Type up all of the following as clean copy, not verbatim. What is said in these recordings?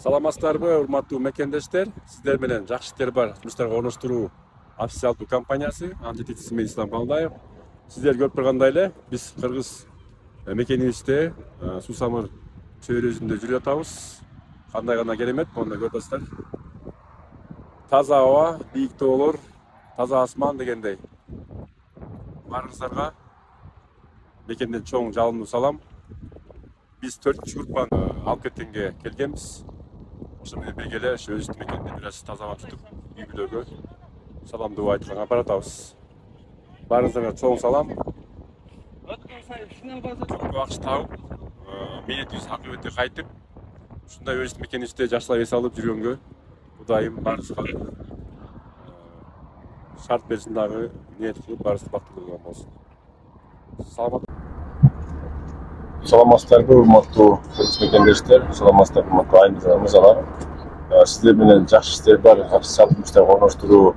Саламатсыздарбы, урматтуу мекендештер. Сиздер менен жакшы иштер бар жумуштарга орноштуруу официалдуу компаниясы жетекчиси мен Ислам Калдаев. Сиздер көрүп тургандай эле биз кыргыз мекенибизде Сусамыр чөйрөсүндө жүрүп атабыз. Кандай гана керемет, мына көрүп атасыздар. Таза аба, бийик тоолор, таза асман дегендей. Баарыңыздарга мекенден чоң жалындуу салам. Биз 4 группаны алып кеткенге келгенбиз. Ошо менен бирге эле өзүбүздүн мекенди бир аз тазалап туруп, үй бүлөгө саламдуу айтканга баратабыз. Баарыңыздарга чоң салам. Көп акча табып, мээнетибиз акыбетке кайтып, ушундай өзүбүздүн мекенибизде жакшылап эс алып жүргөнгө Кудайым баарыбызга шарт берсин дагы, ниет кылып баарыбыз бактылуу болгон болсун. Саламатсыздарбы, урматтуу кыргыз мекендештер, саламатсыздарбы, урматтуу айымдар, мырзалар. Сиздер менен жакшы иштер бар официалдуу жумуштарга орноштуруу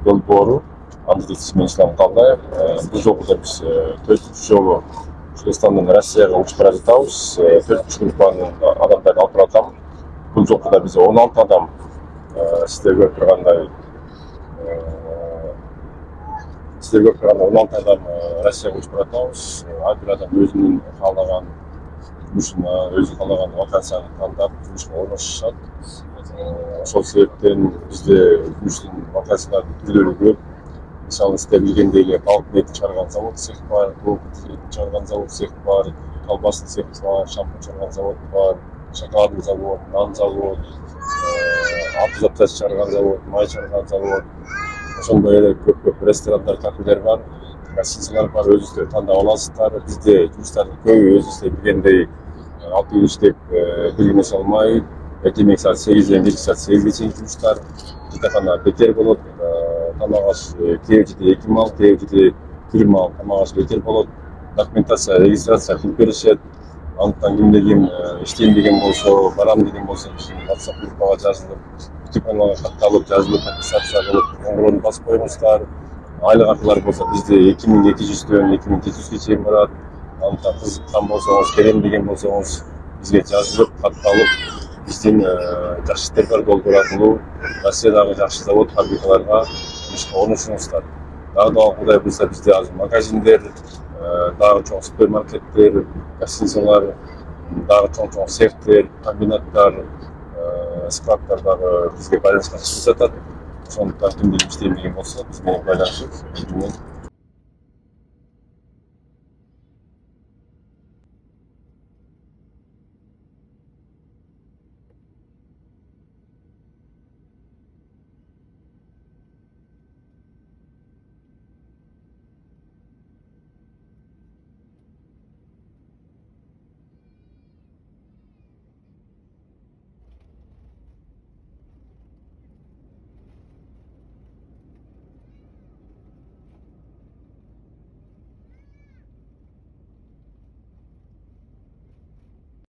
долбоору жетекчиси мен Ислам Калдаев. Бул жолу да биз 4 жолу Кыргызстандан Россияга учуп бара жатабыз. 4 группанын адамдарын алып баратам. Бул жолу да биз 16 адам сиздер көрүп тургандай 16 адам Россияга учуп баратабыз. Ар бир адам өзүнүн каалаган жумушуна, өзү каалаган вакансияны тандап жумушка орношушат. Ошол себептен бизде жумуштун вакансияларынын түрлөрү көп. Мисалы сиздер билгендей эле балык эти чыгарган завод цех бар, тоок эти чыгарган завод цех бар, колбасный цех бар, шампунь чыгарган завод бар, шоколадный завод, нан завод, автозапчасть чыгарган завод, май чыгарган завод. Ошондой эле көп ресторандар, кафелер бар, гостиницалар бар, өзүңүздөр тандап аласыздар. Бизде жумуштардын көбү өзүңүздөр билгендей 6 күн иштеп бир күн эс алмай, эртең саат 8ден кечки саат 8ге чейин жумуштар. Жатакана бетер болот, тамак аш кээ жерде 2 мал, кээ жерде 1 мал тамак аш бетер болот. Документация, регистрация кылып беришет. Андыктан кимде ким иштейм деген болсо, барам деген болсо, биздин WhatsApp группага жазылып, телефонго катталып, жазылып, подписаться кылып, коңгуроonu басып коюңуздар. Айлык акылар болсо бизде 2200дөн 2400ге чейин барат. Андыктан кызыккан болсоңуз, келем деген болсоңуз, бизге жазылып, катталып, биздин жакшы иштер бар долбоор аркылуу Россиядагы жакшы завод, фабрикаларга жумушка орношуңуздар. Дагы Кудай буйрса бизде азыр магазиндер, дагы чоң супермаркеттер, гостиницалар, дагы чоң цехтер, комбинаттар, складтар дагы бизге байланышка чыгып жатат. Ошондуктан кимде иштейм деген болсо биз менен байланышып,